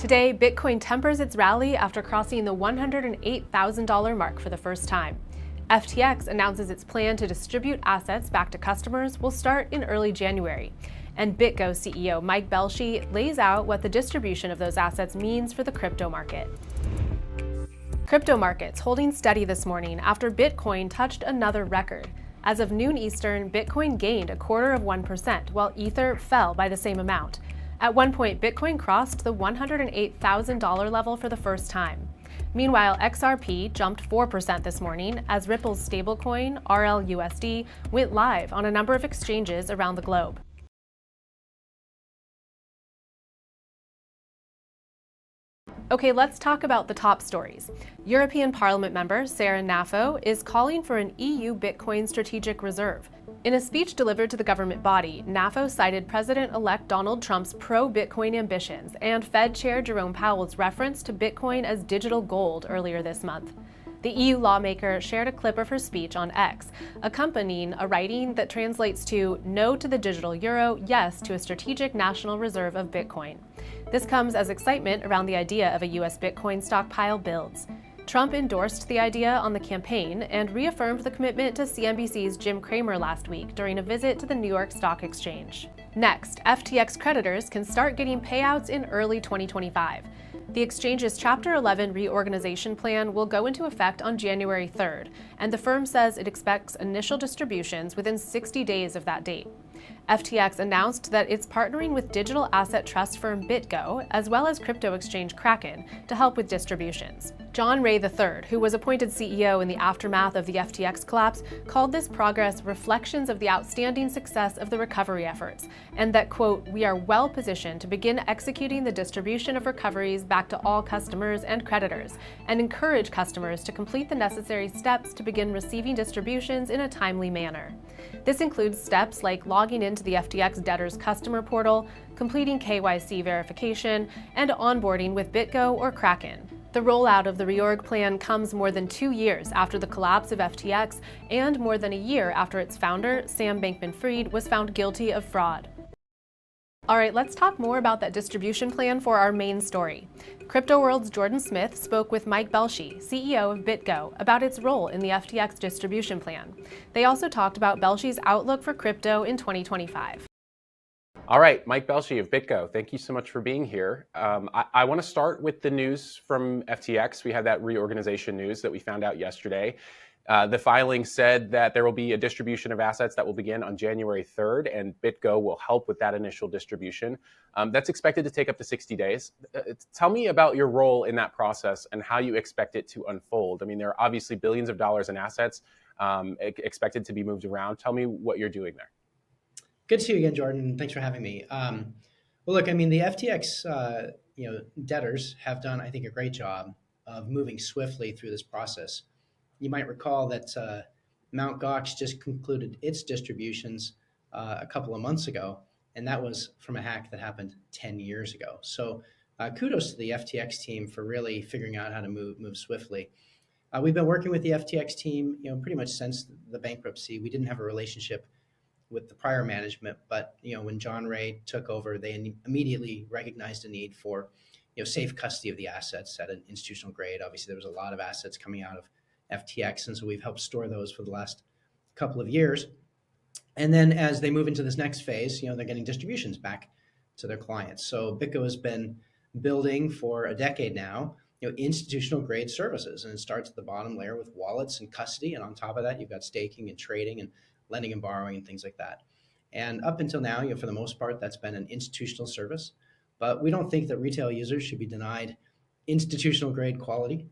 Today, Bitcoin tempers its rally after crossing the $108,000 mark for the first time. FTX announces its plan to distribute assets back to customers will start in early January. And BitGo CEO Mike Belshe lays out what the distribution of those assets means for the crypto market. Crypto markets holding steady this morning after Bitcoin touched another record. As of noon Eastern, Bitcoin gained 0.25%, while Ether fell by the same amount. At one point, Bitcoin crossed the $108,000 level for the first time. Meanwhile, XRP jumped 4% this morning as Ripple's stablecoin, RLUSD, went live on a number of exchanges around the globe. Okay, let's talk about the top stories. European Parliament member Sarah Nafo is calling for an EU Bitcoin strategic reserve. In a speech delivered to the government body, Nafo cited President-elect Donald Trump's pro-Bitcoin ambitions and Fed Chair Jerome Powell's reference to Bitcoin as digital gold earlier this month. The EU lawmaker shared a clip of her speech on X, accompanying a writing that translates to "No to the digital euro, yes to a strategic national reserve of Bitcoin." This comes as excitement around the idea of a U.S. Bitcoin stockpile builds. Trump endorsed the idea on the campaign and reaffirmed the commitment to CNBC's Jim Cramer last week during a visit to the New York Stock Exchange. Next, FTX creditors can start getting payouts in early 2025. The exchange's Chapter 11 reorganization plan will go into effect on January 3rd, and the firm says it expects initial distributions within 60 days of that date. FTX announced that it's partnering with digital asset trust firm BitGo, as well as crypto exchange Kraken, to help with distributions. John Ray III, who was appointed CEO in the aftermath of the FTX collapse, called this progress reflections of the outstanding success of the recovery efforts, and that, quote, "We are well positioned to begin executing the distribution of recoveries back to all customers and creditors, and encourage customers to complete the necessary steps to begin receiving distributions in a timely manner." This includes steps like logging into the FTX debtors customer portal, completing KYC verification, and onboarding with BitGo or Kraken. The rollout of the reorg plan comes more than 2 years after the collapse of FTX and more than a year after its founder, Sam Bankman-Fried, was found guilty of fraud. All right, let's talk more about that distribution plan for our main story. Crypto World's Jordan Smith spoke with Mike Belshe, CEO of BitGo, about its role in the FTX distribution plan. They also talked about Belshe's outlook for crypto in 2025. All right, Mike Belshe of BitGo, thank you so much for being here. I want to start with the news from FTX. We had that reorganization news that we found out yesterday. The filing said that there will be a distribution of assets that will begin on January 3rd, and BitGo will help with that initial distribution. That's expected to take up to 60 days. Tell me about your role in that process and how you expect it to unfold. I mean, there are obviously billions of dollars in assets expected to be moved around. Tell me what you're doing there. Good to see you again, Jordan. Thanks for having me. Well, look, I mean, the FTX debtors have done, I think, a great job of moving swiftly through this process. You might recall that Mt. Gox just concluded its distributions a couple of months ago, and that was from a hack that happened 10 years ago. So kudos to the FTX team for really figuring out how to move swiftly. We've been working with the FTX team, pretty much since the bankruptcy. We didn't have a relationship with the prior management, but when John Ray took over, they immediately recognized a need for safe custody of the assets at an institutional grade. Obviously, there was a lot of assets coming out of FTX, and so we've helped store those for the last couple of years. And then as they move into this next phase, they're getting distributions back to their clients. So BitGo has been building for a decade now, institutional grade services, and it starts at the bottom layer with wallets and custody, and on top of that, you've got staking and trading and lending and borrowing and things like that. And up until now, for the most part, that's been an institutional service, but we don't think that retail users should be denied institutional grade quality.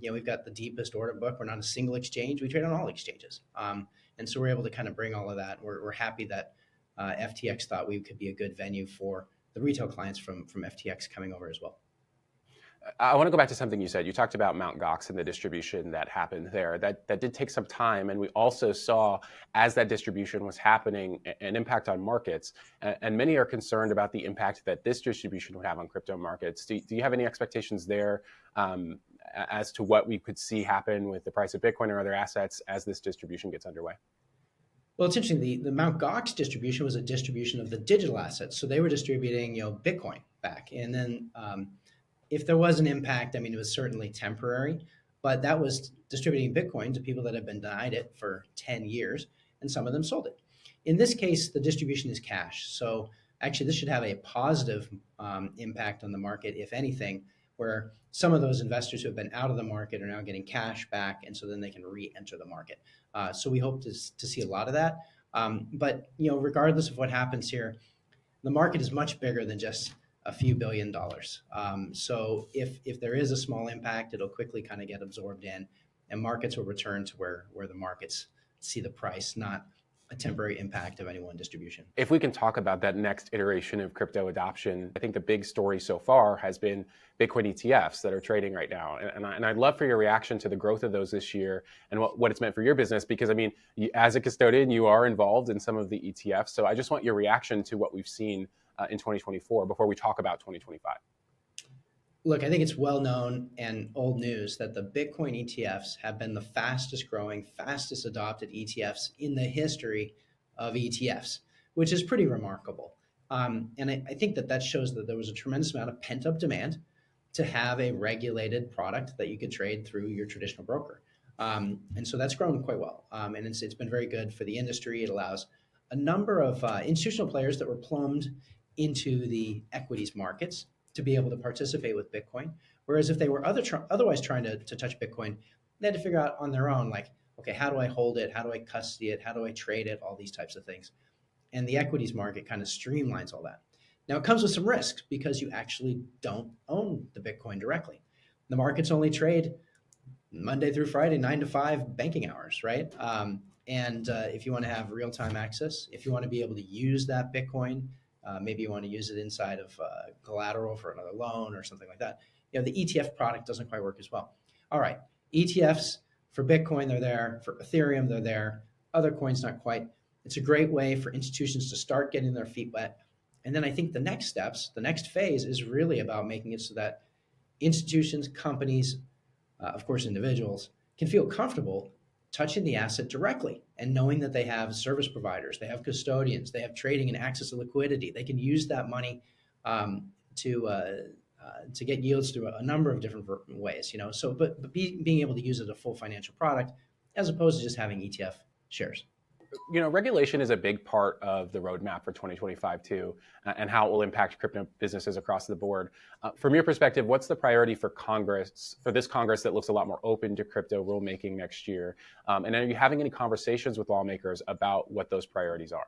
We've got the deepest order book. We're not a single exchange. We trade on all exchanges. And so we're able to kind of bring all of that. We're happy that FTX thought we could be a good venue for the retail clients from FTX coming over as well. I want to go back to something you said. You talked about Mt. Gox and the distribution that happened there. That did take some time, and we also saw, as that distribution was happening, an impact on markets. And many are concerned about the impact that this distribution would have on crypto markets. Do you have any expectations there as to what we could see happen with the price of Bitcoin or other assets as this distribution gets underway? Well, it's interesting. The Mt. Gox distribution was a distribution of the digital assets. So they were distributing, Bitcoin back. And then if there was an impact, I mean, it was certainly temporary, but that was distributing Bitcoin to people that have been denied it for 10 years, and some of them sold it. In this case, the distribution is cash. So actually, this should have a positive impact on the market, if anything, where some of those investors who have been out of the market are now getting cash back, and so then they can re-enter the market. So we hope to see a lot of that. But regardless of what happens here, the market is much bigger than just a few $1 billion. So if there is a small impact, it'll quickly kind of get absorbed in, and markets will return to where the markets see the price, not a temporary impact of any one distribution. If we can talk about that next iteration of crypto adoption, I think the big story so far has been Bitcoin ETFs that are trading right now. And I'd love for your reaction to the growth of those this year and what it's meant for your business, because I mean, as a custodian, you are involved in some of the ETFs. So I just want your reaction to what we've seen in 2024 before we talk about 2025. Look, I think it's well known and old news that the Bitcoin ETFs have been the fastest growing, fastest adopted ETFs in the history of ETFs, which is pretty remarkable. And I think that shows that there was a tremendous amount of pent up demand to have a regulated product that you could trade through your traditional broker. And so that's grown quite well. And it's been very good for the industry. It allows a number of institutional players that were plumbed into the equities markets to be able to participate with Bitcoin. Whereas if they were otherwise trying to touch Bitcoin, they had to figure out on their own, like, okay, how do I hold it? How do I custody it? How do I trade it? All these types of things. And the equities market kind of streamlines all that. Now, it comes with some risks because you actually don't own the Bitcoin directly. The markets only trade Monday through Friday, 9 to 5 banking hours, right? And if you want to have real-time access, if you want to be able to use that Bitcoin, maybe you want to use it inside of collateral for another loan or something like that. The ETF product doesn't quite work as well. All right, ETFs for Bitcoin, they're there. For Ethereum, they're there. Other coins, not quite. It's a great way for institutions to start getting their feet wet. And then I think the next steps, the next phase is really about making it so that institutions, companies, of course, individuals can feel comfortable touching the asset directly and knowing that they have service providers, they have custodians, they have trading and access to liquidity. They can use that money to get yields through a number of different ways. So, but being able to use it as a full financial product as opposed to just having ETF shares. Regulation is a big part of the roadmap for 2025 too, and how it will impact crypto businesses across the board. From your perspective, what's the priority for this Congress that looks a lot more open to crypto rulemaking next year? And are you having any conversations with lawmakers about what those priorities are?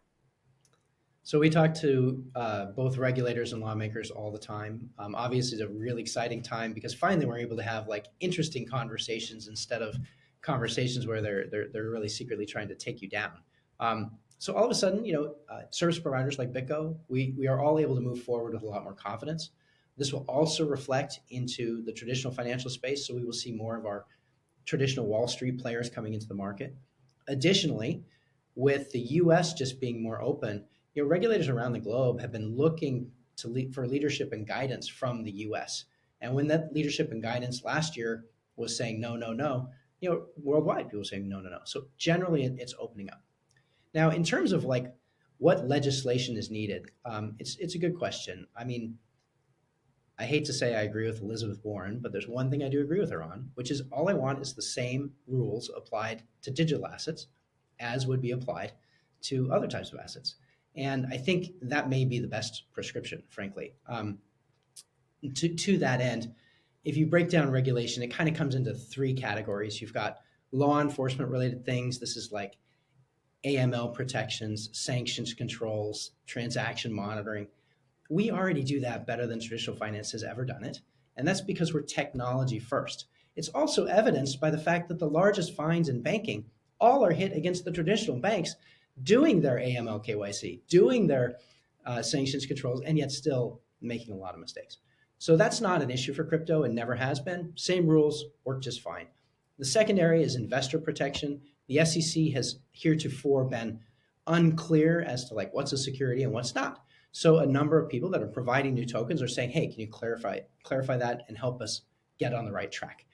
So we talk to both regulators and lawmakers all the time. Obviously, it's a really exciting time because finally we're able to have interesting conversations instead of conversations where they're really secretly trying to take you down. So all of a sudden, service providers like BitGo, we are all able to move forward with a lot more confidence. This will also reflect into the traditional financial space, so we will see more of our traditional Wall Street players coming into the market. Additionally, with the U.S. just being more open, regulators around the globe have been looking for leadership and guidance from the U.S. And when that leadership and guidance last year was saying no, no, no, worldwide people saying no, no, no. So generally, it's opening up. Now, in terms of what legislation is needed, it's a good question. I mean, I hate to say I agree with Elizabeth Warren, but there's one thing I do agree with her on, which is all I want is the same rules applied to digital assets as would be applied to other types of assets. And I think that may be the best prescription, frankly. To that end, if you break down regulation, it kind of comes into 3 categories. You've got law enforcement related things. This is like AML protections, sanctions controls, transaction monitoring. We already do that better than traditional finance has ever done it. And that's because we're technology first. It's also evidenced by the fact that the largest fines in banking all are hit against the traditional banks doing their AML KYC, doing their sanctions controls, and yet still making a lot of mistakes. So that's not an issue for crypto and never has been. Same rules work just fine. The second area is investor protection. The SEC has heretofore been unclear as to what's a security and what's not. So a number of people that are providing new tokens are saying, hey, can you clarify that and help us get on the right track?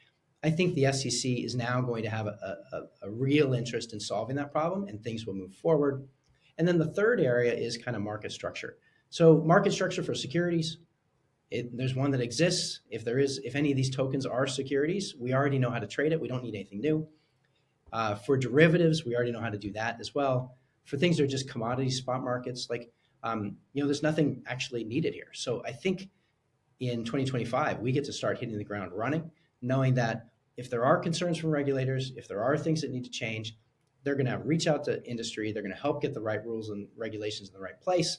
I think the SEC is now going to have a real interest in solving that problem, and things will move forward. And then the third area is kind of market structure. So market structure for securities, There's one that exists. If any of these tokens are securities, we already know how to trade it. We don't need anything new. For derivatives, we already know how to do that as well. For things that are just commodity spot markets, there's nothing actually needed here. So I think in 2025, we get to start hitting the ground running, knowing that if there are concerns from regulators, if there are things that need to change, they're going to reach out to industry. They're going to help get the right rules and regulations in the right place.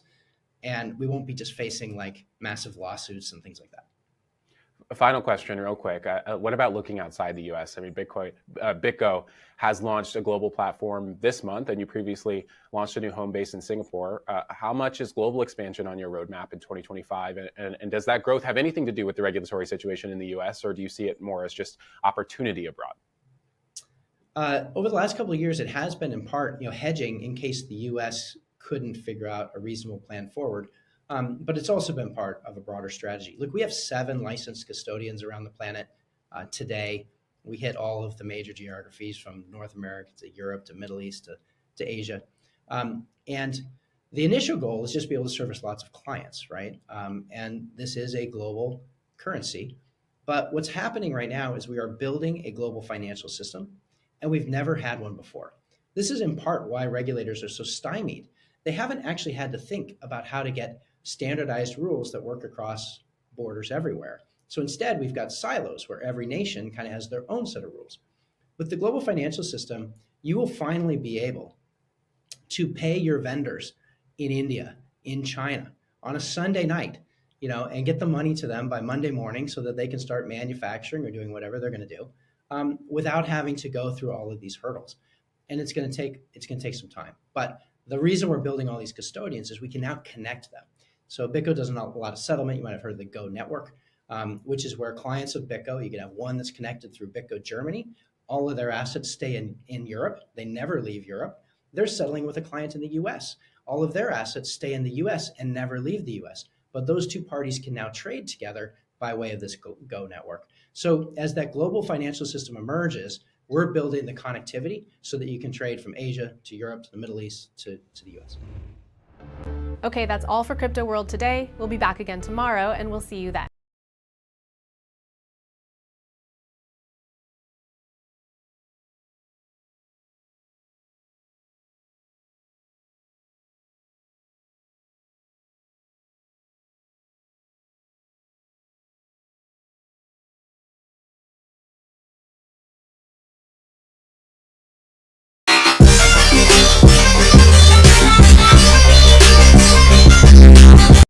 And we won't be just facing massive lawsuits and things like that. A final question, real quick. What about looking outside the U.S.? I mean, BitGo has launched a global platform this month, and you previously launched a new home base in Singapore. How much is global expansion on your roadmap in 2025? And does that growth have anything to do with the regulatory situation in the U.S., or do you see it more as just opportunity abroad? Over the last couple of years, it has been in part, hedging in case the U.S. couldn't figure out a reasonable plan forward. But it's also been part of a broader strategy. Look, we have 7 licensed custodians around the planet today. We hit all of the major geographies from North America to Europe to Middle East to Asia. And the initial goal is just to be able to service lots of clients, right? And this is a global currency. But what's happening right now is we are building a global financial system, and we've never had one before. This is in part why regulators are so stymied. They haven't actually had to think about how to get standardized rules that work across borders everywhere. So instead, we've got silos where every nation kind of has their own set of rules. With the global financial system, you will finally be able to pay your vendors in India, in China, on a Sunday night, and get the money to them by Monday morning so that they can start manufacturing or doing whatever they're going to do without having to go through all of these hurdles. And it's going to take some time. But the reason we're building all these custodians is we can now connect them. So BitGo does a lot of settlement. You might have heard of the Go network, which is where clients of BitGo, you can have one that's connected through BitGo Germany. All of their assets stay in Europe. They never leave Europe. They're settling with a client in the US. All of their assets stay in the US and never leave the US. But those two parties can now trade together by way of this Go network. So as that global financial system emerges, we're building the connectivity so that you can trade from Asia to Europe to the Middle East to the US. Okay, that's all for Crypto World today. We'll be back again tomorrow, and we'll see you then.